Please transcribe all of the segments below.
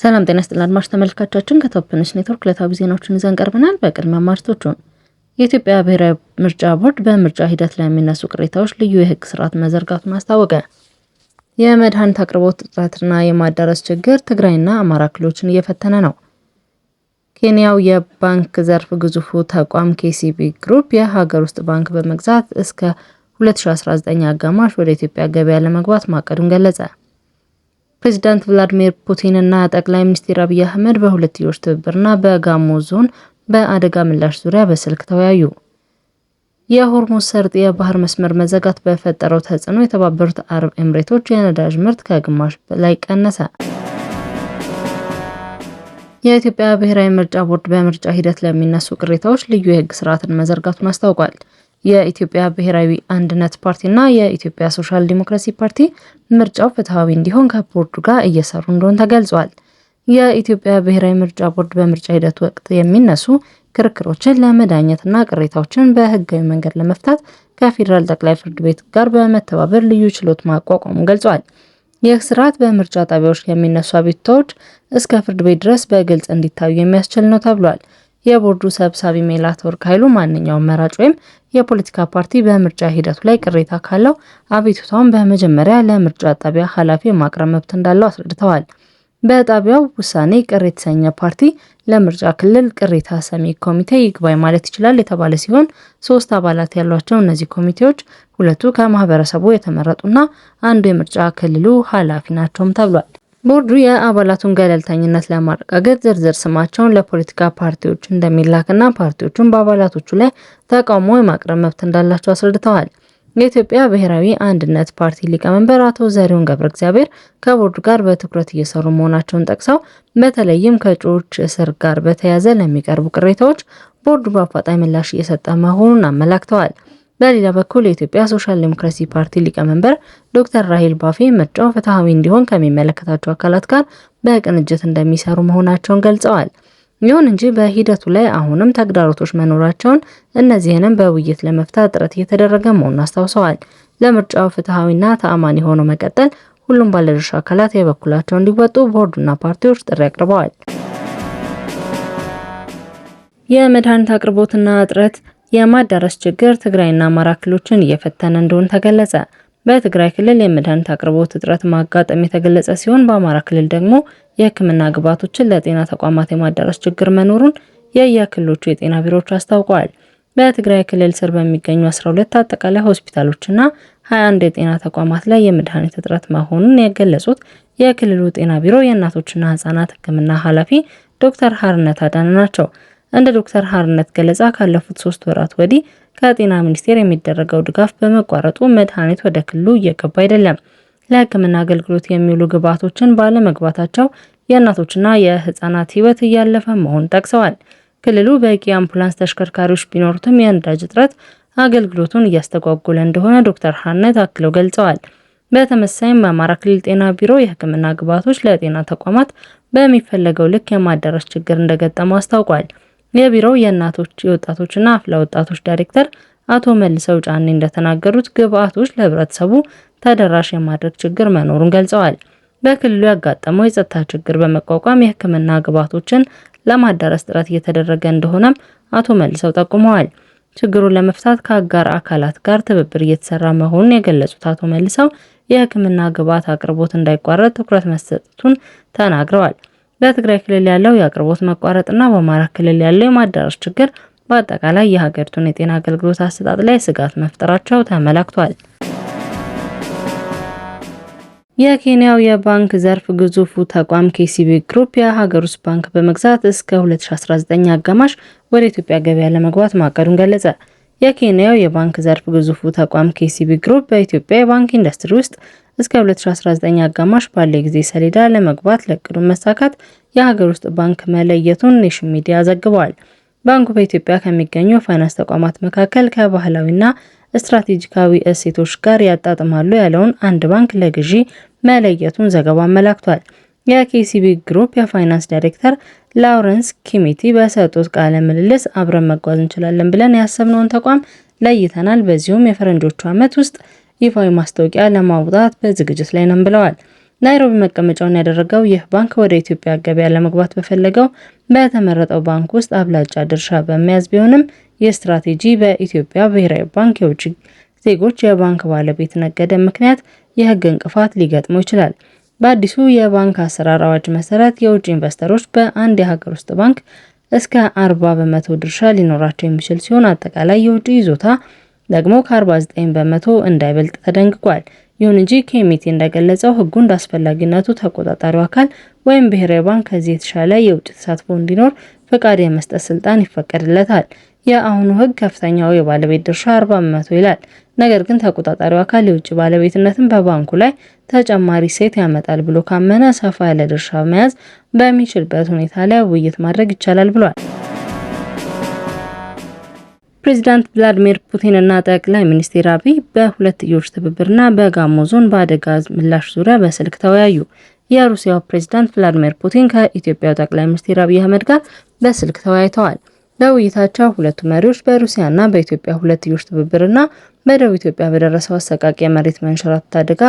ሰላም ጤና ይስጥልን አድማጭ ተመልካቾቻችን ከቶፕንሽ ኔትወርክ ዕለታዊ ዜናዎችን ይዘን ቀርበናል። በቅድሚያ ማርቶቹን የኢትዮጵያ ብሔራዊ ምርጫ ቦርድ በምርጫ ሂደት ላይ የሚነሱ ቅሬታዎች ልዩ የህግ ስርዓት መዘርጋቱን አስታወቀ። የመድኃኒት አቅርቦት እጥረትና የማዳረስ ችግር ትግራይና አማራ ክልሎችን እየፈተነ ነው። ኬንያው የባንክ ዘርፍ ግዙፉ ተቋም ኬሲቢ ግሩፕ የሀገር ውስጥ ባንክ በመግዛት እስከ 2019 አጋማሽ ወደ ኢትዮጵያ ገበያ ለመግባት ማቀዱን ገለጸ። ፕሬዚዳንት ቭላዲሚር ፑቲን እና ጠቅላይ ሚኒስትር አብይ አህመድ በሁለትዮሽ ትብብርና በጋሞ ዞን በአደጋ ምላሽ ዙሪያ በስልክ ተወያዩ። የሆርሙዝ ሰርጥ የባህር መስመር መዘጋት በፈጠረው ተጽዕኖ የተባበሩት አረብ ኤምሬቶች የነዳጅ ምርት ከግማሽ በላይ ቀነሰ። የኢትዮጵያ ብሔራዊ ምርጫ ቦርድ በምርጫ ሂደት ለሚነሱ ቅሬታዎች ልዩ የህግ ስርዓትን መዘርጋቱን አስታውቋል። የኢትዮጵያ ብሔራዊ አንድነት ፓርቲና የኢትዮጵያ ሶሻል ዲሞክራሲ ፓርቲ ምርጫው ፍትሃዊ እንዲሆን ከቦርዱ ጋር እየሰሩ እንደሆነ ተገልጿል። የኢትዮጵያ ብሔራዊ ምርጫ ቦርድ በምርጫ ሂደት ወቅት የሚነሱ ክርክሮችን ለመዳኘትና ቅሬታዎችን በህጋዊ መንገድ ለመፍታት ከፌዴራል ጠቅላይ ፍርድ ቤት ጋር በመተባበር ልዩ ችሎት ማቋቋሙን ገልጿል። ይህ ስርዓት በምርጫ ጣቢያዎች የሚነሱ አቤቱታዎች እስከ ፍርድ ቤት ድረስ በግልጽ እንዲታዩ የሚያስችል ነው ተብሏል። የቦርዱ ሰብሳቢ ሜላትወርቅ ኃይሉ ማንኛውም መራጭ ወይም የፖለቲካ ፓርቲ በምርጫ ሂደቱ ላይ ቅሬታ ካለው አቤቱታውን በመጀመሪያ ለምርጫ ጣቢያ ኃላፊ የማቅረብ መብት እንዳለው አስረድተዋል። በጣቢያው ውሳኔ ቅር የተሰኘ ፓርቲ ለምርጫ ክልል ቅሬታ ሰሚ ኮሚቴ ይግባኝ ማለት ይችላል የተባለ ሲሆን 3 አባላት ያሏቸው እነዚህ ኮሚቴዎች 2 ከማህበረሰቡ የተመረጡና አንዱ የምርጫ ክልሉ ኃላፊ ናቸውም ተብሏል። ቦርዱ የአባላቱን ገለልተኝነት ለማረጋገጥ ዝርዝር ስማቸውን ለፖለቲካ ፓርቲዎች እንደሚላክና ፓርቲዎቹን በአባላቶቹ ላይ ተቃውሞ የማቅረብ መብት እንዳላቸው አስረድተዋል። የኢትዮጵያ ብሔራዊ አንድነት ፓርቲ ሊቀመንበር አቶ ዘሪሁን ገብረ እግዚአብሔር ከቦርዱ ጋር በትኩረት እየሰሩ መሆናቸውን ጠቅሰው በተለይም ከእጩዎች እስር ጋር በተያያዘ ለሚቀርቡ ቅሬታዎች ቦርዱ በአፋጣኝ ምላሽ እየሰጠ መሆኑን አመላክተዋል። በሌላ በኩል የኢትዮጵያ ሶሻል ዲሞክራሲ ፓርቲ ሊቀመንበር ዶክተር ራሄል ባፌ ምርጫው ፍትሃዊ እንዲሆን ከሚመለከታቸው አካላት ጋር በቅንጅት እንደሚሰሩ መሆናቸውን ገልጸዋል። ይሁን እንጂ በሂደቱ ላይ አሁንም ተግዳሮቶች መኖራቸውን እነዚህንም በውይይት ለመፍታት ጥረት እየተደረገ መሆኑን አስታውሰዋል። ለምርጫው ፍትሃዊና ተአማኒ ሆኖ መቀጠል ሁሉም ባለድርሻ አካላት የበኩላቸውን እንዲወጡ ቦርዱና ፓርቲዎች ጥሪ አቅርበዋል። የመድኃኒት አቅርቦትና እጥረት የማዳረስ ችግር ትግራይና አማራ ክልሎችን እየፈተነ እንደሆነ ተገለጸ። በትግራይ ክልል የመድኃኒት አቅርቦት እጥረት ማጋጠም የተገለጸ ሲሆን በአማራ ክልል ደግሞ የሕክምና ግብዓቶችን ለጤና ተቋማት የማዳረስ ችግር መኖሩን የየክልሎቹ የጤና ቢሮዎች አስታውቀዋል። በትግራይ ክልል ስር በሚገኙ 12 አጠቃላይ ሆስፒታሎችና 21 የጤና ተቋማት ላይ የመድኃኒት እጥረት መሆኑን የገለጹት የክልሉ ጤና ቢሮ የእናቶችና ህጻናት ሕክምና ኃላፊ ዶክተር ሀርነት አዳነ ናቸው። እንደ ዶክተር ሀርነት ገለጻ ካለፉት 3 ወራት ወዲህ ከጤና ሚኒስቴር የሚደረገው ድጋፍ በመቋረጡ መድኃኒት ወደ ክልሉ እየገባ አይደለም። ለሕክምና አገልግሎት የሚውሉ ግብዓቶችን ባለመግባታቸው የእናቶችና የህፃናት ህይወት እያለፈ መሆኑን ጠቅሰዋል። ክልሉ በቂ አምቡላንስ ተሽከርካሪዎች ቢኖሩትም የነዳጅ እጥረት አገልግሎቱን እያስተጓጎለ እንደሆነ ዶክተር ሀርነት አክለው ገልጸዋል። በተመሳሳይም በአማራ ክልል ጤና ቢሮ የሕክምና ግብዓቶች ለጤና ተቋማት በሚፈለገው ልክ የማዳረስ ችግር እንደገጠመው አስታውቋል። የቢሮው የእናቶች የወጣቶችና አፍላ ወጣቶች ዳይሬክተር አቶ መልሰው ጫኔ እንደተናገሩት ግብዓቶች ለህብረተሰቡ ተደራሽ የማድረግ ችግር መኖሩን ገልጸዋል። በክልሉ ያጋጠመው የጸጥታ ችግር በመቋቋም የሕክምና ግብዓቶችን ለማዳረስ ጥረት እየተደረገ እንደሆነም አቶ መልሰው ጠቁመዋል። ችግሩን ለመፍታት ከአጋር አካላት ጋር ትብብር እየተሰራ መሆኑን የገለጹት አቶ መልሰው የሕክምና ግብዓት አቅርቦት እንዳይቋረጥ ትኩረት መሰጠቱን ተናግረዋል። በትግራይ ክልል ያለው የአቅርቦት መቋረጥና በአማራ ክልል ያለው የማዳረስ ችግር በአጠቃላይ የሀገሪቱን የጤና አገልግሎት አሰጣጥ ላይ ስጋት መፍጠራቸው ተመላክቷል። የኬንያው የባንክ ዘርፍ ግዙፉ ተቋም ኬሲቢ ግሩፕ የሀገር ውስጥ ባንክ በመግዛት እስከ 2019 አጋማሽ ወደ ኢትዮጵያ ገበያ ለመግባት ማቀዱን ገለጸ። የኬንያው የባንክ ዘርፍ ግዙፉ ተቋም ኬሲቢ ግሩፕ በኢትዮጵያ የባንክ ኢንዱስትሪ ውስጥ እስከ 2019 አጋማሽ ባለ ጊዜ ሰሌዳ ለመግባት ለቅዱ መሳካት የሀገር ውስጥ ባንክ መለየቱን ኔሽን ሚዲያ ዘግቧል። ባንኩ በኢትዮጵያ ከሚገኙ የፋይናንስ ተቋማት መካከል ከባህላዊና ስትራቴጂካዊ እሴቶች ጋር ያጣጥማሉ ያለውን አንድ ባንክ ለግዢ መለየቱን ዘገባው አመላክቷል። የኬሲቢ ግሩፕ የፋይናንስ ዳይሬክተር ላውረንስ ኪሚቲ በሰጡት ቃለ ምልልስ አብረን መጓዝ እንችላለን ብለን ያሰብነውን ተቋም ለይተናል። በዚሁም የፈረንጆቹ ዓመት ውስጥ ይፋዊ ማስታወቂያ ለማውጣት በዝግጅት ላይ ነን ብለዋል። ናይሮቢ መቀመጫውን ያደረገው ይህ ባንክ ወደ ኢትዮጵያ ገበያ ለመግባት በፈለገው በተመረጠው ባንክ ውስጥ አብላጫ ድርሻ በመያዝ ቢሆንም ይህ ስትራቴጂ በኢትዮጵያ ብሔራዊ ባንክ የውጭ ዜጎች የባንክ ባለቤትነት ገደብ ምክንያት የሕግ እንቅፋት ሊገጥመው ይችላል። በአዲሱ የባንክ አሰራር አዋጅ መሰረት የውጭ ኢንቨስተሮች በአንድ የሀገር ውስጥ ባንክ እስከ 40 በመቶ ድርሻ ሊኖራቸው የሚችል ሲሆን አጠቃላይ የውጭ ይዞታ ደግሞ ከ49 በመቶ እንዳይበልጥ ተደንግጓል። ይሁን እንጂ ኬሚቲ እንደገለጸው ሕጉ እንዳስፈላጊነቱ ተቆጣጣሪው አካል ወይም ብሔራዊ ባንክ ከዚህ የተሻለ የውጭ ተሳትፎ እንዲኖር ፈቃድ የመስጠት ስልጣን ይፈቀድለታል። የአሁኑ ሕግ ከፍተኛው የባለቤት ድርሻ 40 በመቶ ይላል። ነገር ግን ተቆጣጣሪው አካል የውጭ ባለቤትነትን በባንኩ ላይ ተጨማሪ እሴት ያመጣል ብሎ ካመነ ሰፋ ያለ ድርሻ መያዝ በሚችልበት ሁኔታ ላይ ውይይት ማድረግ ይቻላል ብሏል። ፕሬዚዳንት ቭላዲሚር ፑቲን እና ጠቅላይ ሚኒስትር አብይ በሁለትዮሽ ትብብርና በጋሞ ዞን በአደጋ ምላሽ ዙሪያ በስልክ ተወያዩ። የሩሲያው ፕሬዚዳንት ቭላዲሚር ፑቲን ከኢትዮጵያው ጠቅላይ ሚኒስትር አብይ አህመድ ጋር በስልክ ተወያይተዋል። በውይይታቸው ሁለቱ መሪዎች በሩሲያና በኢትዮጵያ ሁለትዮሽ ትብብርና በደቡብ ኢትዮጵያ በደረሰው አሰቃቂ የመሬት መንሸራተት አደጋ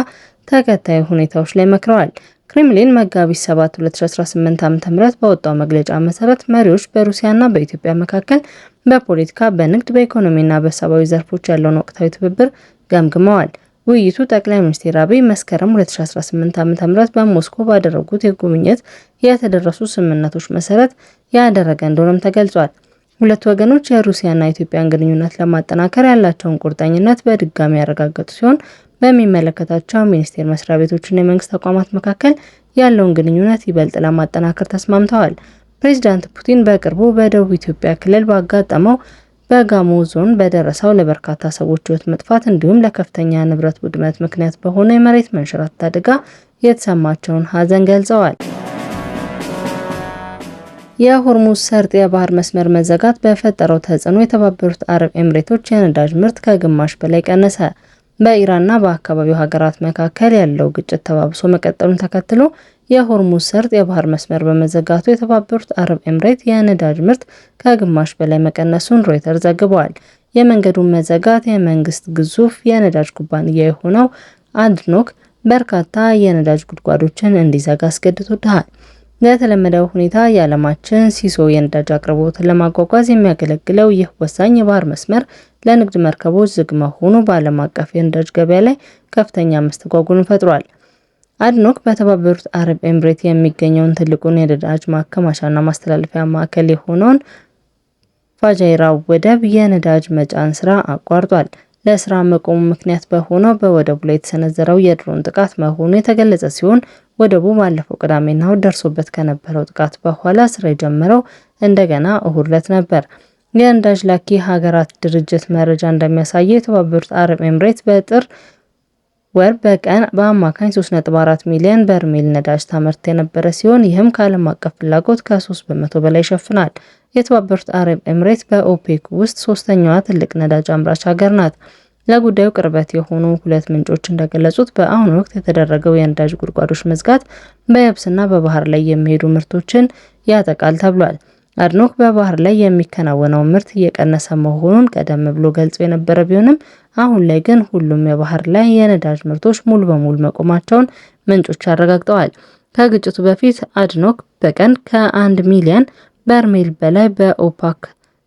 ተከታይ ሁኔታዎች ላይ መክረዋል። ክሬምሊን መጋቢት 7 2018 ዓ.ም በወጣው መግለጫ መሰረት መሪዎች በሩሲያና በኢትዮጵያ መካከል በፖለቲካ፣ በንግድ፣ በኢኮኖሚና በሰብአዊ ዘርፎች ያለውን ወቅታዊ ትብብር ገምግመዋል። ውይይቱ ጠቅላይ ሚኒስትር አብይ መስከረም 2018 ዓ.ም በሞስኮ ባደረጉት የጉብኝት የተደረሱ ስምምነቶች መሰረት ያደረገ እንደሆነም ተገልጿል። ሁለቱ ወገኖች የሩሲያና የኢትዮጵያን ግንኙነት ለማጠናከር ያላቸውን ቁርጠኝነት በድጋሚ ያረጋገጡ ሲሆን በሚመለከታቸው ሚኒስቴር መስሪያ ቤቶችና የመንግስት ተቋማት መካከል ያለውን ግንኙነት ይበልጥ ለማጠናከር ተስማምተዋል። ፕሬዚዳንት ፑቲን በቅርቡ በደቡብ ኢትዮጵያ ክልል ባጋጠመው በጋሞ ዞን በደረሰው ለበርካታ ሰዎች ሕይወት መጥፋት እንዲሁም ለከፍተኛ ንብረት ውድመት ምክንያት በሆነ የመሬት መንሸራተት አደጋ የተሰማቸውን ሐዘን ገልጸዋል። የሆርሙዝ ሰርጥ የባህር መስመር መዘጋት በፈጠረው ተጽዕኖ የተባበሩት አረብ ኤምሬቶች የነዳጅ ምርት ከግማሽ በላይ ቀነሰ። በኢራንና በአካባቢው ሀገራት መካከል ያለው ግጭት ተባብሶ መቀጠሉን ተከትሎ የሆርሙዝ ሰርጥ የባህር መስመር በመዘጋቱ የተባበሩት አረብ ኤምሬት የነዳጅ ምርት ከግማሽ በላይ መቀነሱን ሮይተር ዘግቧል። የመንገዱን መዘጋት የመንግስት ግዙፍ የነዳጅ ኩባንያ የሆነው አድኖክ በርካታ የነዳጅ ጉድጓዶችን እንዲዘጋ አስገድዶታል። ለተለመደው ሁኔታ የዓለማችን ሲሶ የነዳጅ አቅርቦትን ለማጓጓዝ የሚያገለግለው ይህ ወሳኝ የባህር መስመር ለንግድ መርከቦች ዝግ መሆኑ በዓለም አቀፍ የነዳጅ ገበያ ላይ ከፍተኛ መስተጓጎልን ፈጥሯል። አድኖክ በተባበሩት አረብ ኤምሬት የሚገኘውን ትልቁን የነዳጅ ማከማቻና ማስተላለፊያ ማዕከል የሆነውን ፋጃይራ ወደብ የነዳጅ መጫን ስራ አቋርጧል። ለስራ መቆሙ ምክንያት በሆነው በወደቡ ላይ የተሰነዘረው የድሮን ጥቃት መሆኑ የተገለጸ ሲሆን ወደቡ ባለፈው ቅዳሜና እሁድ ደርሶበት ከነበረው ጥቃት በኋላ ስራ የጀመረው እንደገና እሁድ ዕለት ነበር። የነዳጅ ላኪ ሀገራት ድርጅት መረጃ እንደሚያሳየው የተባበሩት አረብ ኤምሬት በጥር ወር በቀን በአማካኝ 3.4 ሚሊዮን በርሜል ነዳጅ ታመርት የነበረ ሲሆን ይህም ከዓለም አቀፍ ፍላጎት ከ3 በመቶ በላይ ይሸፍናል። የተባበሩት አረብ ኤምሬት በኦፔክ ውስጥ ሶስተኛዋ ትልቅ ነዳጅ አምራች ሀገር ናት። ለጉዳዩ ቅርበት የሆኑ ሁለት ምንጮች እንደገለጹት በአሁኑ ወቅት የተደረገው የነዳጅ ጉድጓዶች መዝጋት በየብስና በባህር ላይ የሚሄዱ ምርቶችን ያጠቃል ተብሏል። አድኖክ በባህር ላይ የሚከናወነው ምርት እየቀነሰ መሆኑን ቀደም ብሎ ገልጾ የነበረ ቢሆንም አሁን ላይ ግን ሁሉም የባህር ላይ የነዳጅ ምርቶች ሙሉ በሙሉ መቆማቸውን ምንጮች አረጋግጠዋል። ከግጭቱ በፊት አድኖክ በቀን ከ1 ሚሊዮን በርሜል በላይ በኦፓክ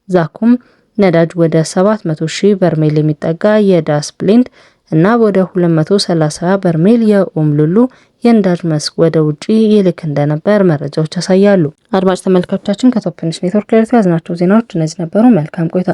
ዛኩም ነዳጅ ወደ 700,000 በርሜል የሚጠጋ የዳስ ብሌንድ እና ወደ 230 በርሜል የኦምሉሉ የነዳጅ መስክ ወደ ውጪ ይልክ እንደነበር መረጃዎች ያሳያሉ። አድማጭ ተመልካቾቻችን ከቶፕ ኒውስ ኔትወርክ ለዕለቱ ያዝናቸው ዜናዎች እነዚህ ነበሩ። መልካም ቆይታ።